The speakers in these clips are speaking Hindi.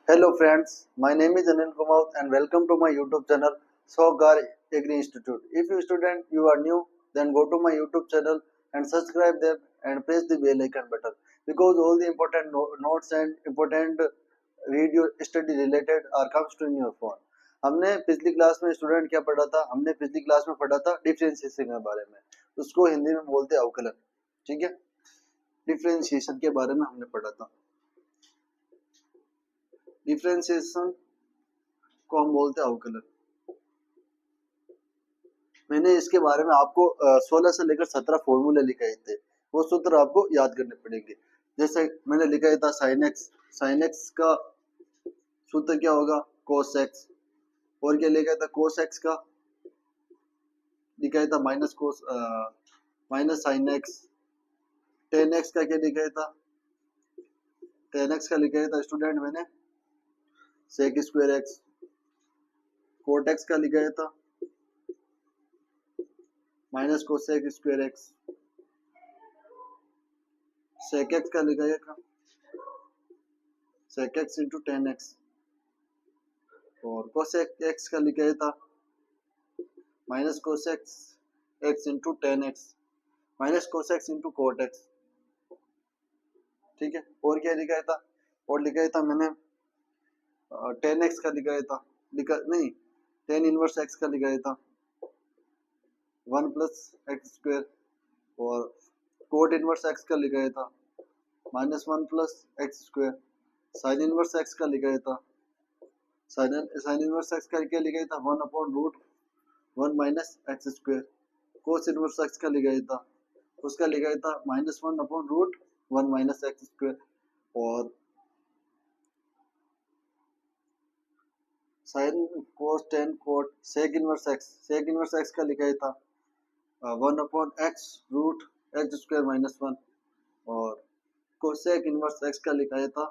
Hello friends, my name is Anil Kumaut and welcome to my YouTube channel Sogar Agri Institute. If you student you are new, then go to my YouTube channel and subscribe them and press the bell icon button because all the important notes and important video study related are comes to in your phone. हमने पिछली क्लास में स्टूडेंट क्या पढ़ा था? हमने पिछली क्लास में पढ़ा था डिफरेंशिएशन के बारे में, उसको हिंदी में बोलते हैं अवकलन. ठीक है, डिफरेंशिएशन के बारे में हमने पढ़ा था. डिफरेंशिएशन को हम बोलते हैं अवकलन. मैंने इसके बारे में आपको 16 से लेकर 17 फॉर्मूले लिखाए थे, वो सूत्र आपको याद करने पड़ेंगे. जैसे मैंने लिखाया था साइन एक्स का सूत्र क्या होगा, कोस एक्स. और क्या लिखा था, कोस एक्स का लिखाया था minus sine x. Ten x का क्या लिखाया था, टेन एक्स का लिखाया था स्टूडेंट मैंने sec square X. Cot X का लिखाया था minus cosec square X. Sec X का लिखाया था sec X into tan X. और कोसेक एक्स का लिखाया था minus cosec X into tan X minus cosec x into cot X. ठीक है, और क्या लिखाया था, और लिखाया था मैंने टेन एक्स का लिखाया था, नहीं टेन इनवर्स एक्स का लिखाया था वन प्लस एक्स स्क्वायर. और कोट इनवर्स एक्स का लिखाया था minus one plus x square. Sine inverse X का लिखाया था साइन इनवर्स एक्स का क्या लिखाया था one upon root one minus X square. Cos inverse X का लिखाया था, उसका लिखाया था minus one upon root one minus X square. और sine cos tan cot sec inverse X का लिखाया था one upon X root X square minus one. और कोसेक इनवर्स एक्स का लिखाया था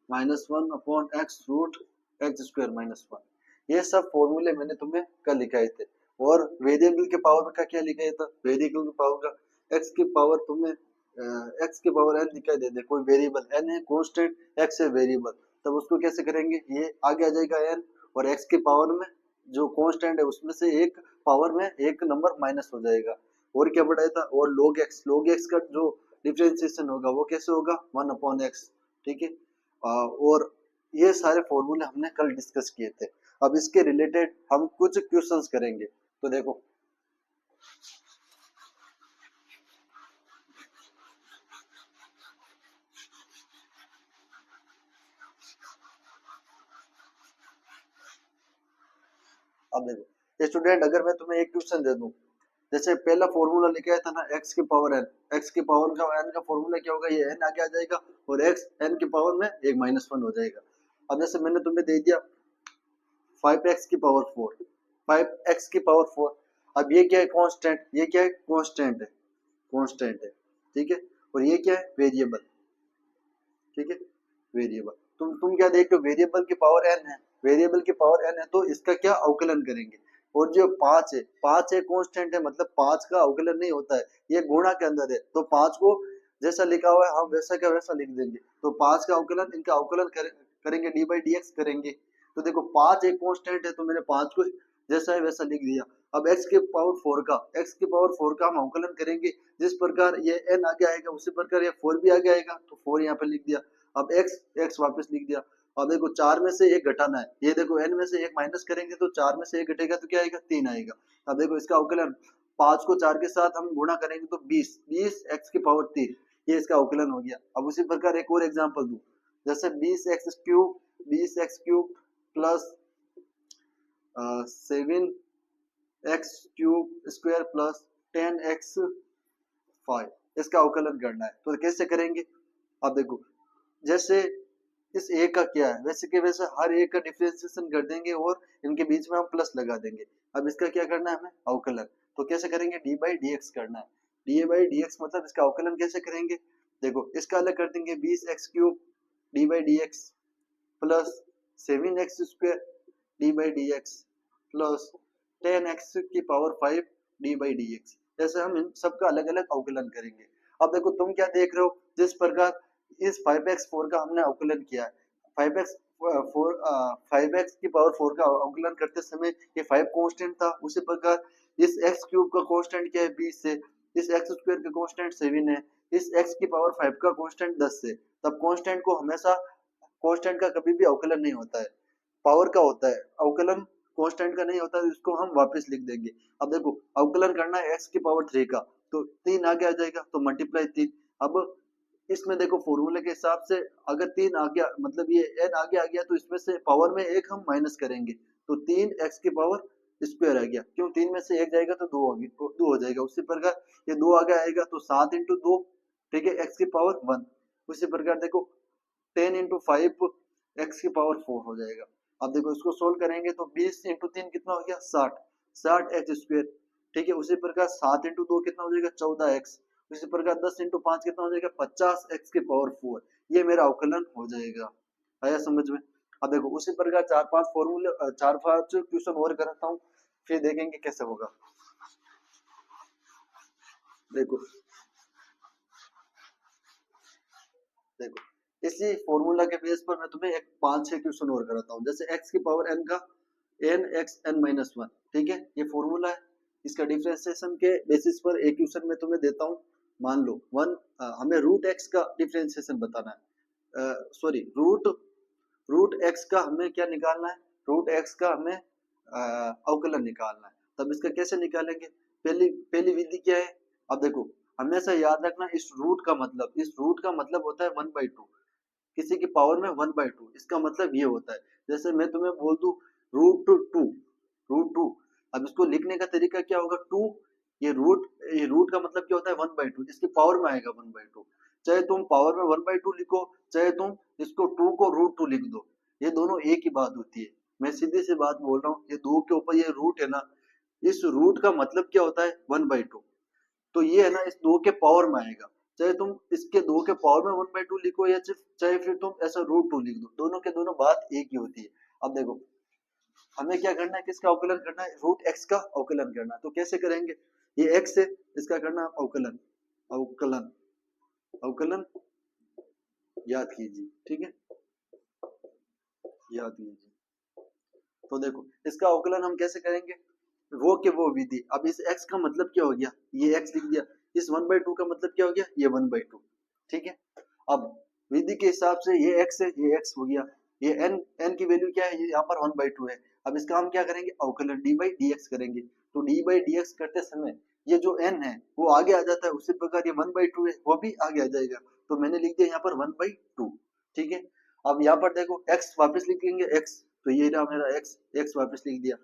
minus one upon X root X square minus one. ये सब फॉर्मूले मैंने तुम्हें कल लिखाए थे. और वेरिएबल के पावर का क्या लिखाया था, वेरिएबल के पावर का एक्स की पावर तुम्हें एक्स की पावर एन दिखाई दे दे. कोई वेरिएबल एन है कांस्टेंट, एक्स है वेरिएबल, तब उसको कैसे करेंगे, ये आगे आ जाएगा एन और एक्स की पावर में जो कांस्टेंट है उसमें से एक पावर में एक नंबर माइनस हो जाएगा. और क्या बढ़ाया था, और लॉग एक्स का जो डिफरेंशिएशन होगा वो कैसे होगा वन अपॉन एक्स. ठीक है, और ये सारे फॉर्मूले हमने कल डिस्कस किए थे. अब इसके रिलेटेड हम कुछ क्वेश्चंस करेंगे. तो देखो अब देखो स्टूडेंट, अगर मैं तुम्हें एक क्वेश्चन दे दूं, जैसे पहला फॉर्मूला लिखा था ना एक्स की पावर एन, एक्स की पावर का एन का फॉर्मूला क्या होगा, ये एन आगे आ जाएगा और एक्स एन की पावर में एक माइनस वन हो जाएगा. अब जैसे मैंने तुम्हें दे दिया 5x की पावर 4, 5x की पावर 4. अब ये क्या है कांस्टेंट, ये क्या है कांस्टेंट है, कांस्टेंट है. ठीक है, और ये क्या है वेरिएबल. ठीक है, वेरिएबल. तुम क्या देख रहे हो, वेरिएबल की पावर n है, वेरिएबल की पावर n है तो इसका क्या अवकलन करेंगे. और जो 5 है, 5 है कांस्टेंट है, मतलब 5 का अवकलन नहीं होता है, ये गुणा के अंदर है. तो 5 को जैसा लिखा हुआ है हम वैसा का वैसा लिख देंगे. तो 5 का अवकलन, इनका अवकलन करेंगे डी बाई डी एक्स करेंगे. तो देखो 5 एक कांस्टेंट है तो मैंने 5 को जैसा है वैसा लिख दिया. अब x के पावर 4 का हम अवकलन करेंगे. जिस प्रकार ये n आगे आएगा उसी प्रकार ये 4 भी आगे आएगा, तो 4 यहाँ पे लिख दिया. अब x वापस लिख दिया. अब देखो 4 में से एक घटाना है, ये देखो n में से एक माइनस करेंगे तो 4 में से एक घटेगा तो क्या आएगा 3 आएगा. अब देखो इसका अवकलन 5 को 4 के साथ हम गुणा करेंगे तो 20 x की पावर 3, ये इसका अवकलन हो गया. अब उसी प्रकार एक और एग्जांपल दूं, जैसे 20 X cube plus 7 x cube square plus 10 x 5, इसका अवकलन करना है. तो कैसे करेंगे, अब देखो जैसे इस ए का क्या है वैसे के वैसे हर एक का डिफरेंशिएशन कर देंगे और इनके बीच में हम प्लस लगा देंगे. अब इसका क्या करना है हमें अवकलन, तो कैसे करेंगे डी बाई डी एक्स करना है. डी बाई डी एक्स मतलब इसका अवकलन कैसे करेंगे, देखो इसका अलग कर देंगे 20 X cube D by D X plus 7 X square D by D X plus 10 X की power 5 D by D X. ऐसे हम इन सबका अलग अलग अवकलन करेंगे. अब देखो तुम क्या देख रहे हो, जिस प्रकार इस 5x4 का हमने अवकलन किया है, 5x 5x की पावर 4 का अवकलन करते समय ये 5 कांस्टेंट था। उसी प्रकार इस x क्यूब का कांस्टेंट क्या है 20 से, इस x स्क्वायर का कांस्टेंट 7 है, इस x की पावर 5 का कांस्टेंट 10 से। तब कांस्टेंट को हमेशा, कांस्टेंट का कभी भी अवकलन नहीं होता है, पावर का होता है अवकलन, कांस्टेंट का नहीं होता है। इसको हम वापस लिख देंगे। अब देखो अवकलन करना है x की पावर 3 का, तो 3 आगे आ जाएगा तो मल्टीप्लाई 3। अब इसमें देखो फॉर्मूले के हिसाब से अगर 3 आ गया, मतलब ये n आगे आ गया, तो इसमें से पावर में एक हम माइनस करेंगे, तो 3x की पावर स्क्वायर आ गया। क्यों 3 में से एक जाएगा तो 2 होगी, तो 2 हो जाएगा। उसी प्रकार ये 2 आगे आएगा तो 7 इंटू 2, ठीक है, x की पावर 1। उसी प्रकार देखो 10 इंटू 5 x की पावर 4 हो जाएगा। अब देखो इसको सोल्व करेंगे तो 20 इंटू 3 कितना हो गया 60, 60 एक्स स्क्वायर, ठीक है। उसी प्रकार 7 इंटू 2 कितना हो जाएगा 14x। इसी प्रकार 10 इंटू 5 कितना हो जाएगा 50x की पावर 4। ये मेरा अवकलन हो जाएगा। आया समझ में? अब देखो उसी प्रकार 4-5 फॉर्मूले 4-5 क्वेश्चन और कराता हूँ, फिर देखेंगे कैसे होगा। देखो देखो इसी फॉर्मूला के बेस पर मैं तुम्हें एक 5-6 क्वेश्चन और कराता हूँ। जैसे x की पावर n का n x n माइनस 1, ठीक है, ये फॉर्मूला है। इसका डिफरेंशिएशन के बेसिस पर एक क्वेश्चन में तुम्हें देता हूँ। मान लो हमें रूट x का डिफरेंशिएशन बताना है, सॉरी रूट x का हमें क्या निकालना है, रूट x का हमें अवकलन निकालना है। तब इसका कैसे निकालेंगे? पहली पहली विधि क्या है? अब देखो हमेशा याद रखना, इस रूट का मतलब होता है 1/2, किसी की पावर में 1/2, इसका मतलब ये होता है। जैसे मैं तुम्हें बोल दूं रूट टू, अब इसको लिखने का तरीका क्या होगा, टू, ये रूट का मतलब क्या होता है 1/2, इसकी पावर में आएगा 1/2। चाहे तुम पावर में 1/2 लिखो, चाहे तुम इसको 2 को रूट 2 लिख दो, ये दोनों एक ही बात होती है। मैं सीधी सी बात बोल रहा हूँ, ये 2 के ऊपर ये रूट है ना, इस रूट का मतलब क्या होता है 1/2, तो ये है ना इस 2 के पावर में आएगा। चाहे तुम इसके 2 के पावर में 1/2 लिखो, या चाहे फिर तुम ऐसा रूट 2 लिख दो, दोनों के दोनों बात एक ही होती है। अब देखो हमें क्या करना है, किसका अवकलन करना है, रूट एक्स का अवकलन करना है। तो कैसे करेंगे, ये एक्स है, इसका करना है अवकलन, अवकलन अवकलन याद कीजिए, ठीक है, याद कीजिए। तो देखो इसका अवकलन हम कैसे करेंगे, वो के वो विधि। अब इस x का मतलब क्या हो गया, ये x लिख दिया, इस 1/2 का मतलब क्या हो गया, ये 1/2, ठीक है। अब विधि के हिसाब से ये x है, ये x हो गया, ये n की वैल्यू क्या है, ये यहाँ पर 1/2 है। अब इसका हम क्या करेंगे, अवकलन d/dx करेंगे। तो d/dx करते समय ये जो n है वो आगे आ जाता है, उसी प्रकार ये 1/2 है वो भी आगे आ जाएगा। तो मैंने लिख दिया यहाँ पर 1/2, ठीक है। अब यहाँ पर देखो x वापस लिखेंगे x, तो ये रहा मेरा x वापस लिख दिया।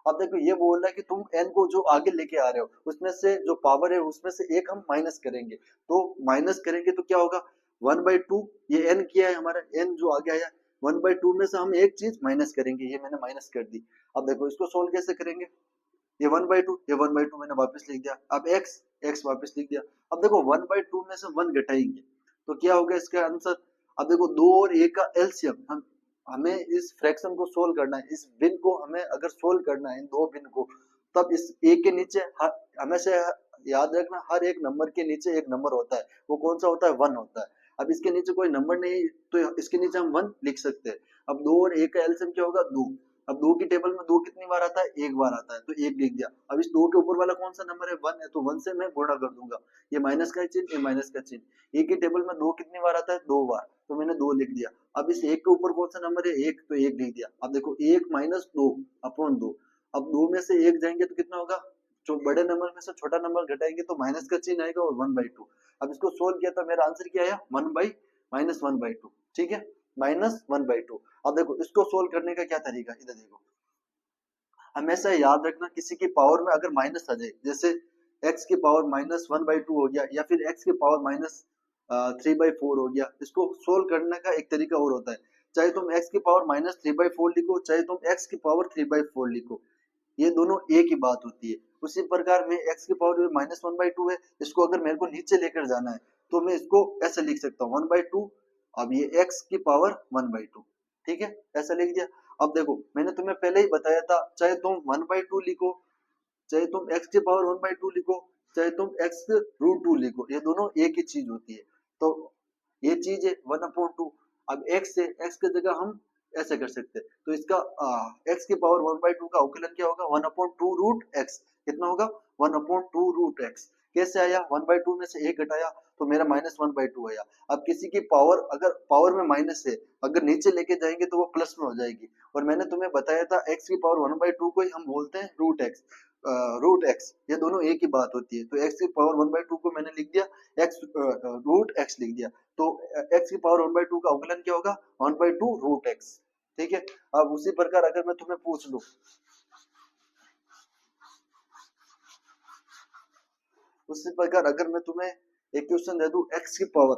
अब देखो ये बोल रहा है कि तुम n को जो आगे लेके आ रहे हो उसमें से जो पावर है उसमें से एक हम माइनस करेंगे, तो माइनस करेंगे तो क्या होगा 1/2, ये n किया है हमारा, n जो आगे आया 1/2 में से हम एक चीज माइनस करेंगे, ये मैंने माइनस कर दी। अब देखो इसको सोल्व कैसे करेंगे, ये 1/2, ये 1/2 मैंने वापस लिख दिया। अब x वापस लिख दिया। अब देखो 1/2 में से 1 घटाएंगे तो क्या होगा इसका आंसर। अब देखो 2 और a का एलसीएम, हम हमें इस फ्रैक्शन को सोल्व करना है, इस भिन्न को हमें अगर सोल्व करना है इन दो भिन्न को, तब इस a के नीचे हमेशा याद रखना हर एक नंबर के नीचे एक नंबर होता है, वो कौन सा होता है 1 होता है। अब इसके नीचे कोई नंबर नहीं तो इसके नीचे हम 1 लिख सकते हैं। अब 2 और a का एलसीएम क्या होगा 2। अब 2 की टेबल में 2 कितनी बार आता है, एक बार आता है, तो 1 लिख दिया। अब इस 2 के ऊपर वाला कौन सा नंबर है 1 है, तो 1 से मैं गुणा कर दूंगा, ये माइनस का चिन्ह, ये माइनस का चिन्ह। एक की टेबल में 2 कितनी बार आता है 2 बार, तो मैंने 2 लिख दिया। अब इस 1 के ऊपर कौन सा नंबर है 1, तो 1 लिख दिया। अब देखो 1 माइनस 2 अपॉन 2, अब 2 में से 1 जाएंगे तो कितना होगा, जो बड़े नंबर में से छोटा नंबर घटाएंगे तो माइनस का चिन्ह आएगा और 1/2। अब इसको सोल्व किया तो मेरा आंसर क्या आया 1/-1/2, ठीक है, -1/2। अब देखो इसको सोल्व करने का क्या तरीका, इधर देखो हमेशा याद रखना किसी की पावर में अगर माइनस आ जाए, जैसे x की पावर -1/2 हो गया, या फिर x की पावर -3/4 हो गया, इसको सोल्व करने का एक तरीका और होता है। चाहे तुम x की पावर -3/4 लिखो, चाहे तुम x की पावर 3/4 लिखो, ये दोनों एक ही बात होती है। उसी प्रकार में x की पावर -1/2 है, इसको अगर मेरे को नीचे लेकर जाना है तो मैं इसको ऐसे लिख सकता हूँ 1/2, अब ये x की पावर 1/2, ठीक है, ऐसा लिख दिया। अब देखो मैंने तुम्हें पहले ही बताया था, चाहे तुम 1/2 लिखो, चाहे तुम x की पावर 1/2 लिखो, चाहे तुम x√2 लिखो, ये दोनों एक ही चीज होती है। तो ये चीज है 1/2। अब x की जगह हम ऐसे कर सकते हैं, तो इसका x की पावर 1/2 का अवकलन क्या होगा, 1/2 √x। कितना होगा, 1/2 √x। कैसे आया, 1/2 में से एक घटाया तो मेरा -1/2 आया। अब किसी की पावर अगर पावर में माइनस है, अगर नीचे लेके जाएंगे तो वो प्लस में हो जाएगी। और मैंने तुम्हें बताया था x की पावर 1/2 को ही हम बोलते हैं √x, ये दोनों एक ही बात होती है। तो x की पावर 1/2 को मैंने लिख दिया √x लिख दिया। तो x की पावर 1/2 का अवकलन क्या होगा, 1/2 √x। ठीक है। अब उसी प्रकार अगर मैं तुम्हें पूछ लूं, उसी प्रकार अगर मैं तुम्हें एक क्वेश्चन दे दूं, x की पावर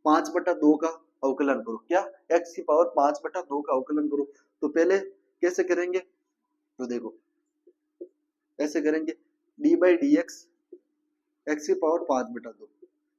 5/2 का अवकलन करो। क्या, x की पावर 5/2 का अवकलन करो। तो पहले कैसे करेंगे, तो देखो ऐसे करेंगे, d/dx x की पावर 5/2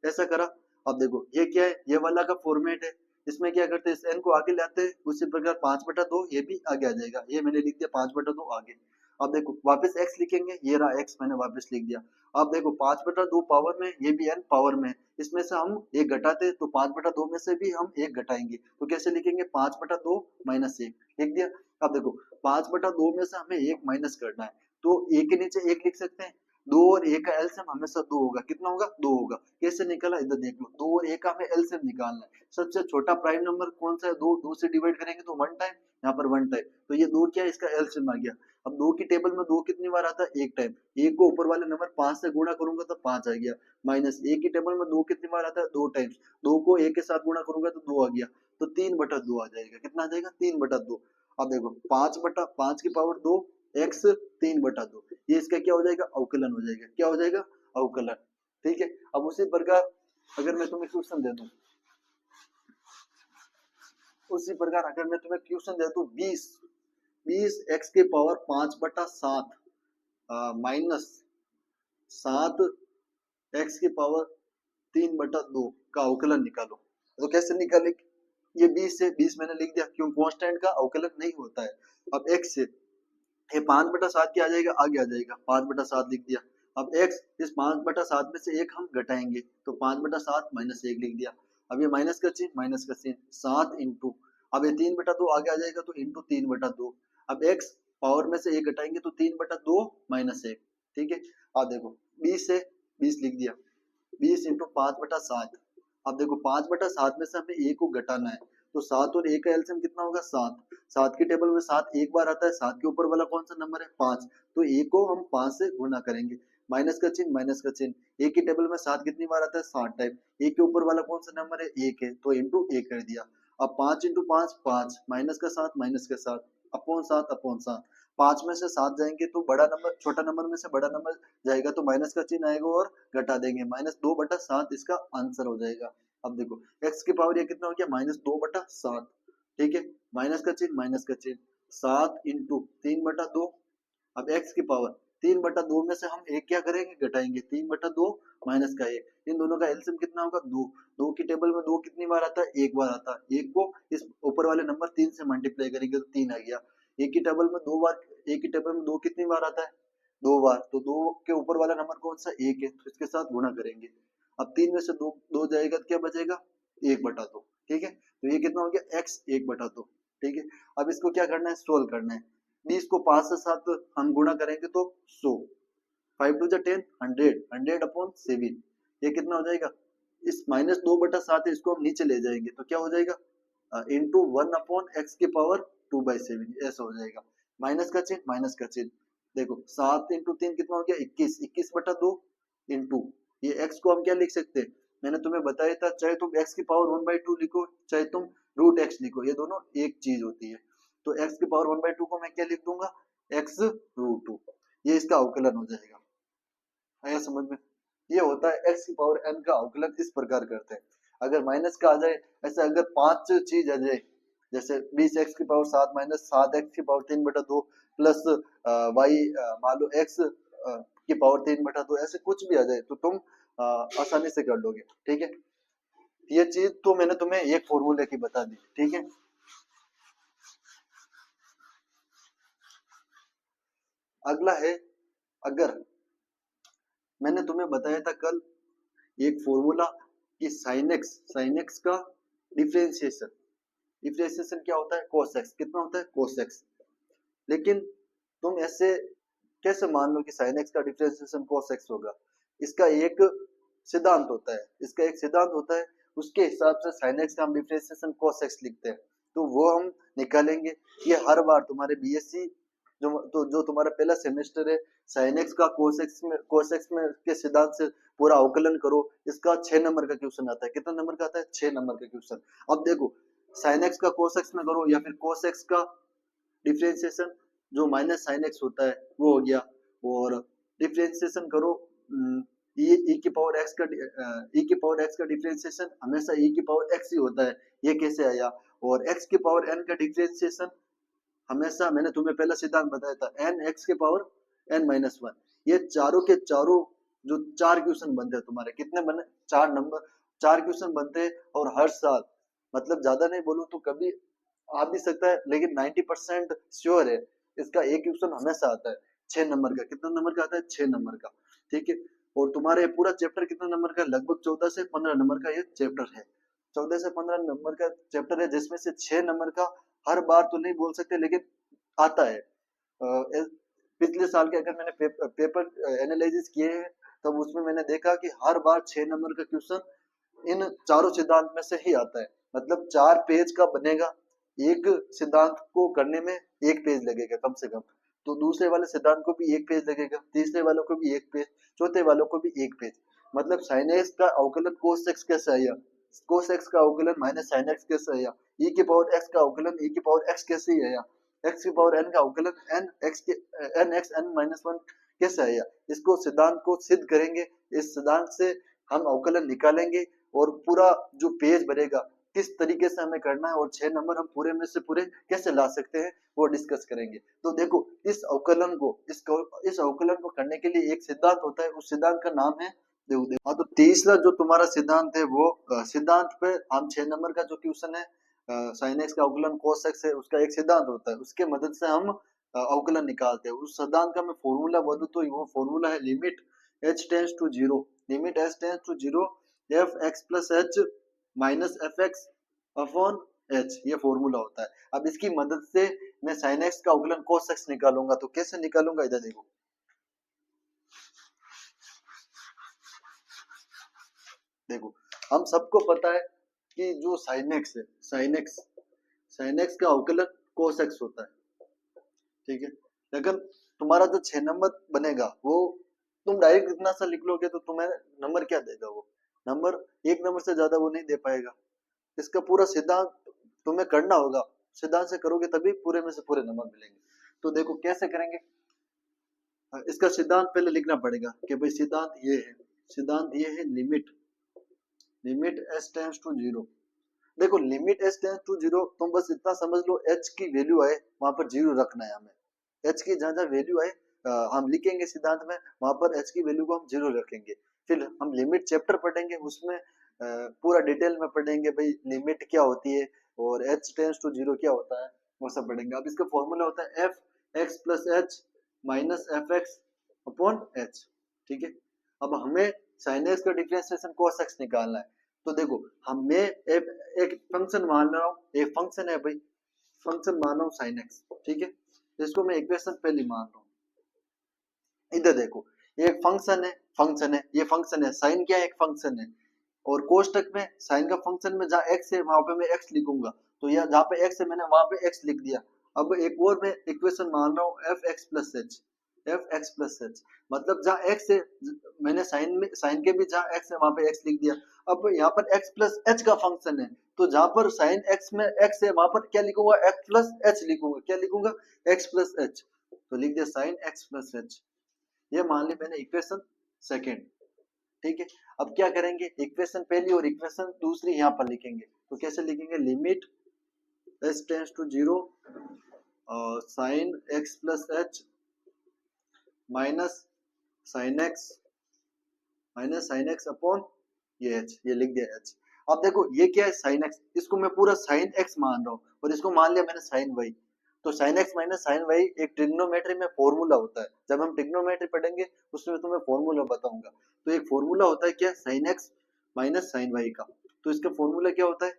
ऐसा करा। अब देखो ये क्या है, ये वाला का फॉर्मेट है, इसमें क्या करते हैं, इस n को आगे लाते हैं, उसी प्रकार 5/2 ये भी आगे आ जाएगा। ये मैंने लिख दिया 5/2 आगे। अब देखो वापस x लिखेंगे, ये रहा x मैंने वापस लिख दिया। अब देखो 5/2 पावर में, ये भी n पावर में, इसमें से हम एक घटाते तो 5/2 में से भी हम एक घटाएंगे। तो कैसे लिखेंगे, 5/2 - 1 लिख दिया। अब देखो 5/2 में से हमें एक माइनस करना है, तो एक के नीचे एक लिख सकते हैं। दो और एक का एलसीएम हमेशा दो होगा। कितना होगा, दो होगा। कैसे निकला, इधर देख लो, दो और एक का हमें एलसीएम निकालना है। सबसे छोटा प्राइम नंबर कौन सा है, दो, दो से डिवाइड करेंगे तो वन टाइम, यहाँ पर वन टाइम, तो ये दो क्या है, इसका एलसीएम आ गया। अब दो की टेबल में दो कितनी बार आता है, एक टाइम। एक को ऊपर वाले नंबर 5 से गुणा करूंगा तो 5 आ गया। माइनस एक की टेबल में दो कितनी बार आता है, दो टाइम्स। दो को एक के साथ गुणा करूंगा तो दो आ गया, तो 3/2 आ जाएगा। कितना आ जाएगा, 3/2। अब देखो 5 की पावर 2 x 3/2, ये इसका क्या हो जाएगा, अवकलन हो जाएगा। क्या हो जाएगा, अवकलन। ठीक है। अब उसी प्रकार अगर मैं तुम्हें क्वेश्चन दे दूं, उसी प्रकार अगर मैं तुम्हें क्वेश्चन दे दूं, 20 x की पावर 5/7 माइनस 7 x की पावर 3/2 का अवकलन निकालो। तो कैसे निकाले, ये 20 है, 20 मैंने लिख दिया, क्यों, कांस्टेंट का अवकलन नहीं होता है। अब x से ये 5/7 क्या आ जाएगा, आगे आ जाएगा, 5/7 लिख दिया। अब x, इस 5/7 में से एक हम घटाएंगे तो 5/7 - 1 लिख दिया। अब ये माइनस का चिन्ह, माइनस का चिन्ह, 7 इंटू, अब ये 3/2 आगे आ जाएगा तो इंटू 3/2। अब x पावर में से एक घटाएंगे तो 3/2 - 1। ठीक है। अब देखो 20 से 20 लिख दिया, 20 इंटू 5/7। अब देखो 5/7 में से हमें एक को घटाना है, तो 7 और एक का एलसीएम कितना होगा, 7। 7 की टेबल में 7 एक बार आता है, 7 के ऊपर वाला कौन सा नंबर है, 5, तो एक को हम 5 से गुणा करेंगे। माइनस का चिन्ह, माइनस का चिन्ह, एक की टेबल में 7 कितनी बार आता है, 7 टाइम। एक के ऊपर वाला कौन सा नंबर है, एक है, तो इंटू एक कर दिया। अब 5 इंटू 5 5, माइनस का 7 माइनस का 7, अपॉन 7। 5 में से 7 जाएंगे तो बड़ा नंबर, छोटा नंबर में से बड़ा नंबर जाएगा तो माइनस का चिन्ह आएगा और घटा देंगे, -2/7 इसका आंसर हो जाएगा। अब देखो x की पावर ये कितना हो गया, -2/7। ठीक है, माइनस का चिन्ह, माइनस का चिन्ह, 7 इंटू 3/2। अब x की पावर 3/2 में से हम एक क्या करेंगे, घटाएंगे, 3/2 माइनस का एक, इन दोनों का एलसीएम कितना होगा, 2। 2 की टेबल में 2 कितनी बार आता है, एक बार आता है। एक को इस ऊपर वाले नंबर 3 से मल्टीप्लाई करेंगे तो 3 आ गया। एक की टेबल में दो बार, एक की टेबल में 2 कितनी बार आता है, 2 बार, तो 2 के ऊपर वाला नंबर कौन सा, एक है, तो इसके साथ गुणा करेंगे। अब 3 में से 2 जाएगा तो क्या बचेगा, 1/2। ठीक है, तो ये कितना हो गया, x 1/2। ठीक है। अब इसको क्या करना है, सोल्व करना है। 20 को 5 से 7 हम गुणा करेंगे तो 100, 5 टू 10, 100, 100/7, ये कितना हो जाएगा, इस -2/7 है, इसको हम नीचे ले जाएंगे तो क्या हो जाएगा, इंटू 1/x की पावर 2/7, ऐसा हो जाएगा। माइनस का चिन्ह, माइनस का चिन्ह, देखो 7 इंटू 3 कितना हो गया, 21, 21/2 इंटू, ये x को हम क्या लिख सकते हैं, मैंने तुम्हें बताया था, चाहे तुम x की पावर 1/2 लिखो, चाहे तुम √x लिखो, ये दोनों एक चीज होती है। तो x की पावर 1/2 को मैं क्या लिख दूंगा, x√2, ये इसका अवकलन हो जाएगा। आया समझ में, ये होता है x की पावर n का अवकलन, इस प्रकार करते हैं। अगर माइनस का आ जाए, ऐसे अगर 5 चीज आ जाए, जैसे 20x की पावर 7 माइनस 7x की पावर 3/2 प्लस y, मान लो x की पावर 3/2, ऐसे कुछ भी आ जाए तो तुम आसानी से कर लोगे। ठीक है, ये चीज तो मैंने तुम्हें एक फॉर्मूले की बता दी। ठीक है, अगला है, अगर मैंने तुम्हें बताया था कल एक फॉर्मूला कि sin x का डिफरेंशिएशन, डिफरेंशिएशन क्या होता है, cos x, कितना होता है cos x। लेकिन तुम ऐसे कैसे मान लो कि sin x का डिफरेंशिएशन cos x होगा, इसका एक सिद्धांत होता है, इसका एक सिद्धांत होता है, उसके हिसाब से sin x का हम डिफरेंशिएशन cos x लिखते हैं, तो वो हम निकालेंगे। ये हर बार तुम्हारे बीएससी जो तुम्हारा पहला सेमेस्टर है, sin x का cos x में के सिद्धांत से पूरा अवकलन करो, इसका 6 नंबर का क्वेश्चन आता है। कितना नंबर का आता है, 6 नंबर का क्वेश्चन। अब देखो sin x का cos x में करो या फिर cos x का डिफरेंशिएशन जो माइनस साइन एक्स होता है वो हो गया, और डिफरेंशिएशन करो ये e की पावर x का डिफरेंशिएशन हमेशा e की पावर x ही होता है, ये कैसे आया। और x की पावर n का डिफरेंशिएशन हमेशा, मैंने तुम्हें पहला सिद्धांत बताया था, n x के पावर n माइनस वन। ये चारों के चारों जो 4 क्वेश्चन बनते हैं तुम्हारे, कितने बने, 4 नंबर, 4 क्वेश्चन बनते हैं। और हर साल, मतलब ज्यादा नहीं बोलूं तो कभी आ भी सकता है, लेकिन 90% श्योर है इसका एक क्वेश्चन हमेशा आता है 6 नंबर का। कितना नंबर का आता है, 6 नंबर का, ठीक है। और तुम्हारे पूरा चैप्टर कितना नंबर का, लगभग 14 से 15 नंबर का ये चैप्टर है। 14 से 15 नंबर का चैप्टर है, जिसमें से 6 नंबर का हर बार तो नहीं बोल सकते, लेकिन आता है। पिछले साल के अगर मैंने पेपर एनालिसिस किए हैं, तब उसमें मैंने देखा कि हर बार 6 नंबर का क्वेश्चन इन चारों सिद्धांत में से ही आता है। मतलब 4 पेज का बनेगा, एक सिद्धांत को करने में 1 पेज लगेगा कम से कम, तो दूसरे वाले सिद्धांत को भी 1 पेज लगेगा, तीसरे वालों को भी 1 पेज, चौथे वालों को भी 1 पेज। मतलब sin x का अवकलन cos x कैसे आया, cos x का अवकलन माइनस sin x कैसे आया, e की पावर x का अवकलन e की पावर x कैसे आया, x की पावर n का अवकलन n x n minus one कैसे आया। इसको सिद्धांत को सिद्ध करेंगे, इस सिद्धांत से हम अवकलन निकालेंगे, और पूरा जो पेज बनेगा किस तरीके से हमें करना है, और 6 नंबर हम पूरे में से पूरे कैसे ला सकते हैं वो डिस्कस करेंगे। तो देखो इस अवकलन को करने के लिए एक सिद्धांत होता है, उस सिद्धांत का नाम है, देखो हाँ, तो तीसरा जो तुम्हारा सिद्धांत है वो सिद्धांत पे हम 6 नंबर का जो क्वेश्चन है sin x का अवकलन cos x है, उसका एक सिद्धांत होता है, उसके मदद से हम अवकलन निकालते हैं। उस सिद्धांत का मैं फॉर्मूला बोलूं तो वो फॉर्मूला है limit h tends to zero, limit h tends to zero f x plus h minus f x upon h, ये फॉर्मूला होता है। अब इसकी मदद से मैं sin x का अवकलन cos x निकालूंगा, तो कैसे निकालूंगा, इधर देखो, देखो हम सबको पता है कि जो sin x है, sin x का अवकलन cos x होता है, ठीक है। लेकिन तुम्हारा जो 6 नंबर बनेगा वो तुम डायरेक्ट इतना सा लिख लोगे तो तुम्हें नंबर क्या देगा, वो नंबर 1 नंबर से ज्यादा वो नहीं दे पाएगा। इसका पूरा सिद्धांत तुम्हें करना होगा, सिद्धांत से करोगे तभी पूरे में से पूरे नंबर मिलेंगे। तो देखो कैसे करेंगे, इसका सिद्धांत पहले लिखना पड़ेगा कि भाई सिद्धांत ये है limit s tends to zero. देखो limit s tends to zero, तुम बस इतना समझ लो h की वैल्यू आए वहां पर जीरो रखना है हमें, h की जहां जहां वैल्यू आए हम लिखेंगे सिद्धांत में, वहां पर h की वैल्यू को हम जीरो रखेंगे। फिर हम लिमिट चैप्टर पढ़ेंगे, उसमें पूरा डिटेल में पढ़ेंगे भाई लिमिट क्या होती है और h टेंड्स टू जीरो क्या होता है, वो सब पढ़ेंगे। अब इसका फॉर्मूला होता है f x plus h minus f x upon h, ठीक है। अब हमें sin x का डिफरेंशिएशन cos x निकालना है। तो देखो हमें एक फंक्शन मान रहा हूँ, एक फंक्शन है भाई, फंक्शन मान रहा हूँ sin x, ठीक है। इसको मैं इक्वेशन पहली मान रहा हूँ। इधर देखो ये फंक्शन है, ये फंक्शन है, साइन क्या है, एक फंक्शन है, और कोष्टक में साइन का फंक्शन में जहाँ x है वहां पे मैं x लिखूंगा, तो यह जहाँ पे x है मैंने वहां पे x लिख दिया। अब एक और मैं इक्वेशन मान रहा हूँ एफ एक्स प्लस एच, मतलब जहाँ x है मैंने साइन के भी जहाँ x है वहां पे x लिख दिया। अब यहाँ पर x प्लस एच का फंक्शन है, तो जहाँ पर साइन x में x है वहां पर क्या लिखूंगा, x प्लस एच लिखूंगा, क्या लिखूंगा, x प्लस एच, तो लिख दिया साइन x प्लस एच। ये मान ली मैंने इक्वेशन सेकेंड, ठीक है। अब क्या करेंगे, इक्वेशन पहली और इक्वेशन दूसरी यहाँ पर लिखेंगे, तो कैसे लिखेंगे, limit s tends to zero sine x plus h minus sine x upon ये h, ये लिख दिया h। अब देखो ये क्या है साइन x, इसको मैं पूरा साइन x मान रहा हूँ और इसको मान लिया मैंने साइन y, तो sine x minus sine y एक ट्रिग्नोमेट्री में फॉर्मूला होता है। जब हम ट्रिग्नोमेट्री पढ़ेंगे उसमें तुम्हें फॉर्मूला बताऊंगा। तो एक फॉर्मूला होता है क्या, sine x minus sine y का, तो इसका फॉर्मूला क्या होता है,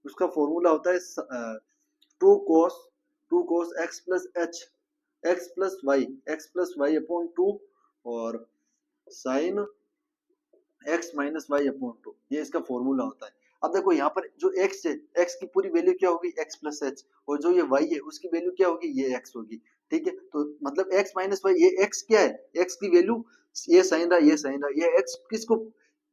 उसका फॉर्मूला होता है two cos x plus H X plus Y upon two और sine X minus Y upon two, ये इसका फॉर्मूला होता है। अब देखो यहाँ पर जो x है, x की पूरी वैल्यू क्या होगी, x प्लस एच, और जो ये y है उसकी वैल्यू क्या होगी, ये x होगी। ठीक है, तो मतलब x माइनस वाई, ये x क्या है, x की वैल्यू ये साइन रहा, ये साइन रहा, ये x किसको,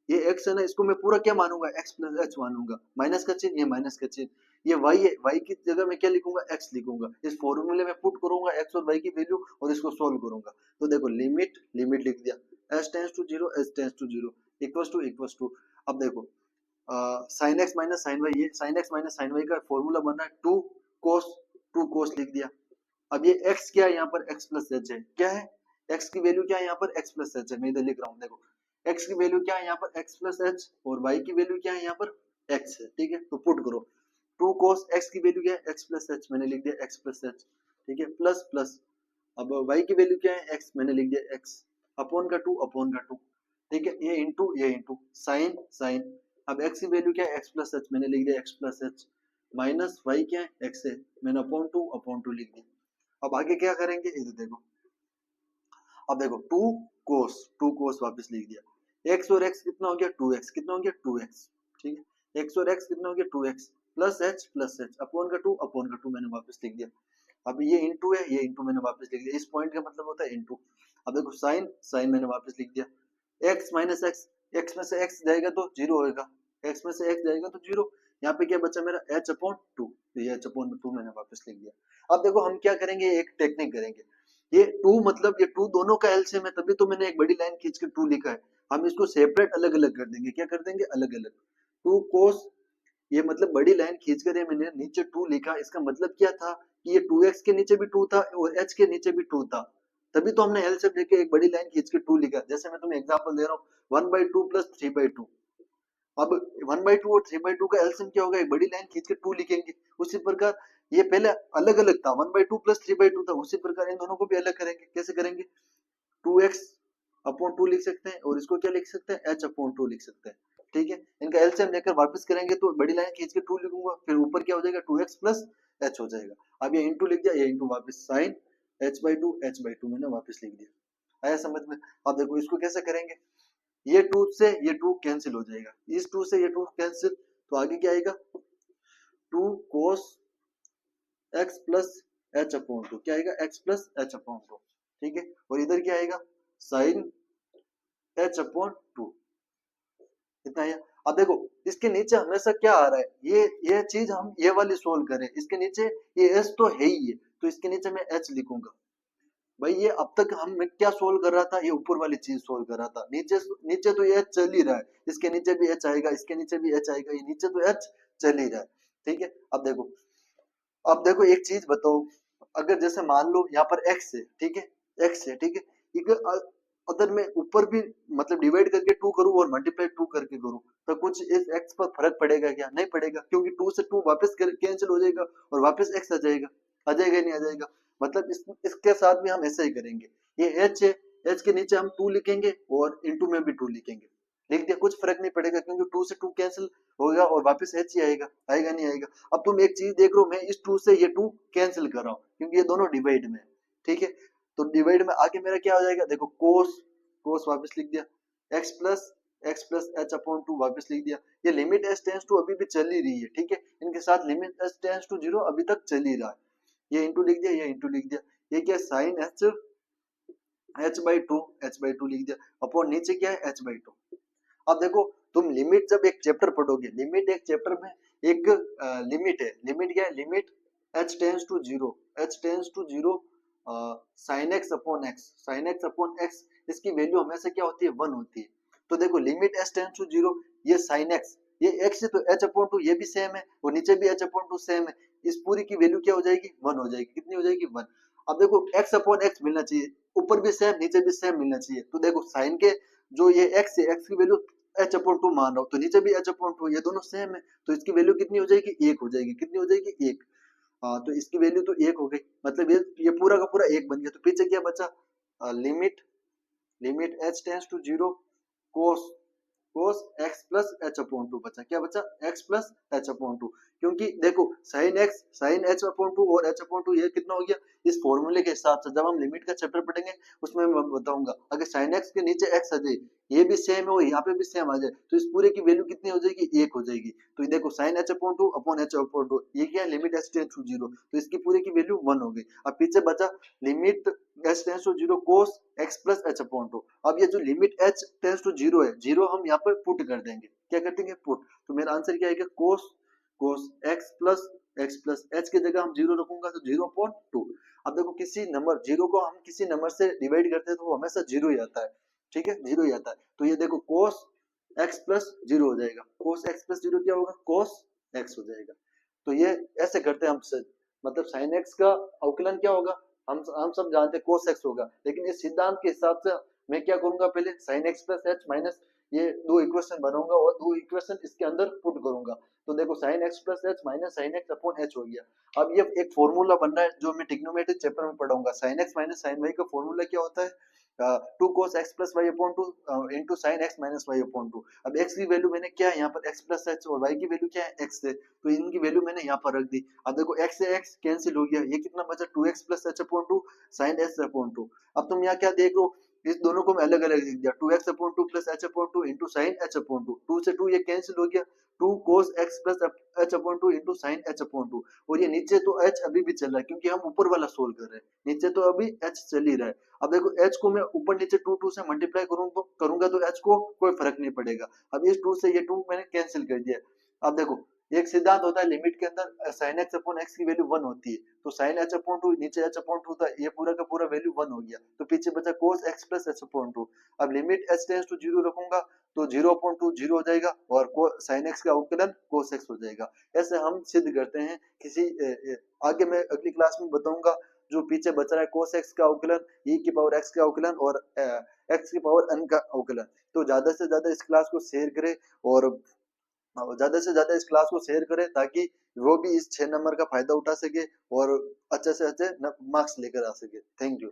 ये x है ना, इसको मैं पूरा क्या मानूंगा, x प्लस एच मानूंगा, माइनस का चिन्ह, ये माइनस का चिन्ह, ये y है, y की जगह मैं क्या लिखूंगा, x लिखूंगा, इस फॉर्मूले में पुट करूंगा x और y की वैल्यू और इसको सोल्व करूंगा। तो देखो लिमिट लिमिट लिख दिया, s tends to zero, s tends to zero, equals to, अब देखो sine X minus sine Y, ये sine X minus sine Y का फॉर्मूला बन रहा है टू कोस लिख दिया। अब ये x क्या है, यहाँ पर x प्लस एच है, क्या है, x की वैल्यू क्या है यहाँ पर, x प्लस एच है, मैं इधर लिख रहा हूँ, देखो x की वैल्यू क्या है यहाँ पर, x प्लस एच, और y की वैल्यू क्या है यहाँ पर, x है। ठीक है, तो पुट करो, टू कोस x की वैल्यू क्या है, x प्लस एच, मैंने लिख दिया x प्लस एच। ठीक है, प्लस प्लस, अब y की वैल्यू क्या है, x, मैंने लिख दिया x, अपॉन का टू। ठीक है, ये इंटू साइन साइन, अब x की वैल्यू क्या है, x प्लस एच, मैंने लिख दिया x plus h, minus y क्या है, x है, मैंने अपॉन टू लिख दिया। अब आगे क्या करेंगे, इधर देखो, अब देखो टू कोस वापस लिख दिया, x और x कितना हो गया, 2x, कितना हो गया 2x। ठीक है, x और x कितना हो गया 2x, प्लस एच अपॉन का टू मैंने वापस लिख दिया। अब ये इंटू है, ये इंटू मैंने वापस लिख दिया, इस पॉइंट का मतलब होता है इंटू। अब देखो साइन साइन मैंने वापस लिख दिया, x माइनस एक्स, x में से x जाएगा तो जीरो होएगा, x में से x जाएगा तो जीरो, यहाँ पे क्या बचा मेरा h अपॉन टू, तो ये h अपॉन टू मैंने वापस लिख दिया। अब देखो हम क्या करेंगे, एक टेक्निक करेंगे, ये टू मतलब ये टू दोनों का एलसीएम है, तभी तो मैंने एक बड़ी लाइन खींच के टू लिखा है। हम इसको सेपरेट अलग अलग कर देंगे, क्या कर देंगे, अलग अलग, टू कोस, ये मतलब बड़ी लाइन खींच कर मैंने नीचे टू लिखा, इसका मतलब क्या था कि ये 2x के नीचे भी टू था और h के नीचे भी टू था, तभी तो हमने एलसीएम लेके एक बड़ी लाइन खींच के टू लिखा। जैसे मैं तुम्हें एग्जांपल दे रहा हूँ, 1/2 प्लस 3/2, अब 1/2 और 3/2 का एलसीएम क्या होगा, एक बड़ी लाइन खींच के टू लिखेंगे। उसी प्रकार ये पहले अलग अलग था, 1/2 प्लस 3/2 था, उसी प्रकार इन दोनों को भी अलग करेंगे। कैसे करेंगे, 2x अपॉन टू लिख सकते हैं और इसको क्या लिख सकते हैं, h अपॉन टू लिख सकते हैं। ठीक है, इनका एलसीएम लेकर वापस करेंगे तो बड़ी लाइन खींच के टू लिखूंगा, फिर ऊपर क्या हो जाएगा, 2x प्लस h हो जाएगा। अब ये इंटू लिख दिया, ये इंटू वापस साइन h/2 मैंने वापस लिख दिया। आया समझ में। अब देखो इसको कैसे करेंगे, ये टू से ये टू कैंसिल हो जाएगा, इस टू से ये टू कैंसिल, तो आगे क्या आएगा, two cos x plus h upon two, क्या आएगा, x plus h upon two. ठीक है, और इधर क्या आएगा, साइन एच अपॉन टू, इतना है। अब देखो इसके नीचे हमेशा क्या आ रहा है, ये चीज हम ये वाली सोल्व करें, इसके नीचे ये एच तो है ही है, तो इसके नीचे मैं एच लिखूंगा। भाई ये अब तक हम मैं क्या सोल्व कर रहा था, ये ऊपर वाली चीज सोल्व कर रहा था, नीचे नीचे तो ये एच चल ही रहा है, इसके नीचे भी एच आएगा, इसके नीचे भी एच आएगा, ये नीचे तो एच चल ही रहा है। ठीक है, अब देखो एक चीज बताओ, अगर जैसे मान लो यहाँ पर x है, ठीक है, x है, ठीक है, अगर मैं ऊपर भी मतलब डिवाइड करके टू करूं और मल्टीप्लाई टू करके करूं, तो कुछ इस x पर फर्क पड़ेगा क्या, नहीं पड़ेगा, क्योंकि टू से टू वापस कैंसिल हो जाएगा और वापस x आ जाएगा नहीं आ जाएगा। मतलब इसके साथ भी हम ऐसा ही करेंगे, ये h है, h के नीचे हम टू लिखेंगे और इंटू में भी टू लिखेंगे, लिख दिया, कुछ फर्क नहीं पड़ेगा, क्योंकि टू से टू कैंसिल होगा और वापस h ही आएगा, आएगा नहीं आएगा। अब तुम एक चीज देख रहे हो, मैं इस टू से ये टू कैंसिल कर रहा हूँ क्योंकि ये दोनों डिवाइड में है। ठीक है, तो डिवाइड में आके मेरा क्या हो जाएगा, देखो कोस कोस वापस लिख दिया, x plus h upon to वापस लिख दिया। ये लिमिट एस टेंस टू अभी भी चल ही रही है, ठीक है, इनके साथ limit s tends to zero अभी तक चल ही रहा है। ये इंटू लिख दिया, ये इंटू लिख दिया, ये क्या साइन एच बाई टू लिख दिया, अपॉन नीचे क्या है h/2। अब देखो तुम लिमिट जब एक चैप्टर पढ़ोगे, लिमिट एक चैप्टर में एक लिमिट है, लिमिट क्या है, limit h tends to zero sine x upon x, इसकी वैल्यू हमेशा क्या होती है, 1 होती है। तो देखो limit h tends to zero, ये साइन एक्स, ये x है तो h अपॉन टू ये भी सेम है और नीचे भी h अपॉन टू सेम है, इस पूरी की वैल्यू क्या हो जाएगी, 1 हो जाएगी, कितनी हो जाएगी, 1। अब देखो x अपॉन x मिलना चाहिए, ऊपर भी सेम नीचे भी सेम मिलना चाहिए, तो देखो साइन के जो ये x है, x की वैल्यू h अपॉन टू मान रहा हूँ, तो नीचे भी h अपॉन टू, ये दोनों सेम है, तो इसकी वैल्यू कितनी हो जाएगी, 1 हो जाएगी, कितनी हो जाएगी, 1। हाँ, तो इसकी वैल्यू तो 1 हो गई, मतलब ये पूरा का पूरा 1 बन गया, तो पीछे क्या बचा, limit h tends to zero cos cos x plus h upon two बचा। क्या बचा? x plus h upon two. क्योंकि देखो sin x sin h upon two और h अपॉन टू ये कितना हो गया? इस फॉर्मूले के हिसाब से जब हम लिमिट का चैप्टर पढ़ेंगे उसमें मैं बताऊंगा। अगर sin x के नीचे x आ जाए, ये भी सेम है और यहाँ पे भी सेम आ जाए, तो इस पूरे की वैल्यू कितनी हो जाएगी? 1 हो जाएगी। तो ये देखो sin h upon two upon h upon two, ये क्या है? लिमिट h टेंड्स टू 0, तो इसकी पूरे की वैल्यू 1 हो गई। अब पीछे बचा limit h tends to 0 cos x plus h upon two. अब ये जो लिमिट h टेंड्स टू 0 है, 0 हम यहाँ पर पुट कर देंगे। क्या कर देंगे? पुट। तो मेरा आंसर क्या आएगा? cos x प्लस h की जगह हम 0 रखूंगा तो 0 अपॉन 2। अब देखो किसी नंबर 0 को हम किसी नंबर से डिवाइड करते हैं तो वो हमेशा 0 ही आता है। ठीक है, 0 ही आता है। तो ये देखो cos x प्लस 0 हो जाएगा। cos x प्लस 0 क्या होगा? cos x हो जाएगा। तो ये ऐसे करते हैं हम से, मतलब sin x का अवकलन क्या होगा? हम सब जानते हैं cos x होगा, लेकिन इस सिद्धांत के हिसाब से मैं क्या करूंगा? पहले sin x plus h minus ये दो इक्वेशन बनाऊंगा और दो इक्वेशन इसके अंदर पुट करूंगा। तो देखो sin x plus h minus sin x upon h हो गया। अब ये एक फॉर्मूला बन रहा है जो मैं ट्रिग्नोमेट्री चैप्टर में पढ़ाऊंगा। sin x minus sin y का फॉर्मूला क्या होता है? 2 cos x plus y upon two into sine x minus y upon two. अब x की वैल्यू मैंने क्या है यहाँ पर? x प्लस h और y की वैल्यू क्या है? x है, तो इनकी वैल्यू मैंने यहाँ पर रख दी। अब देखो x से x कैंसिल हो गया, ये कितना बचा? 2x plus h upon two sine h upon two. अब तुम यहाँ क्या देख रहे हो? इस दोनों को मैं अलग अलग लिख दिया, 2x upon two plus h upon two into sine h upon to. 2 से 2 ये कैंसिल हो गया, 2 cos x plus h upon two into sine h upon two. और ये नीचे तो h अभी भी चल रहा है क्योंकि हम ऊपर वाला सोल्व कर रहे हैं, नीचे तो अभी h चल ही रहा है। अब देखो h को मैं ऊपर नीचे 2 से मल्टीप्लाई करूंगा तो h को कोई फर्क नहीं पड़ेगा। अब इस 2 से ये 2 मैंने कैंसिल कर दिया। अब देखो एक सिद्धांत होता है लिमिट के अंदर sin x अपॉन x की वैल्यू 1 होती है, तो sin h अपॉन टू नीचे h अपॉन टू था, ये पूरा का पूरा वैल्यू 1 हो गया, तो पीछे बचा cos x plus h upon two. अब लिमिट h टेंड्स टू 0 रखूंगा तो 0 अपॉन टू 0 हो जाएगा और sin x का अवकलन cos x हो जाएगा। ऐसे हम सिद्ध करते हैं किसी आगे मैं अगली क्लास में बताऊंगा। जो पीछे बच रहा है cos x का अवकलन, e की पावर x का अवकलन और x की पावर n का अवकलन। तो ज्यादा से ज्यादा इस क्लास को शेयर करें और ज्यादा से ज्यादा इस क्लास को शेयर करें ताकि वो भी इस 6 नंबर का फायदा उठा सके और अच्छे से अच्छे मार्क्स लेकर आ सके। Thank you.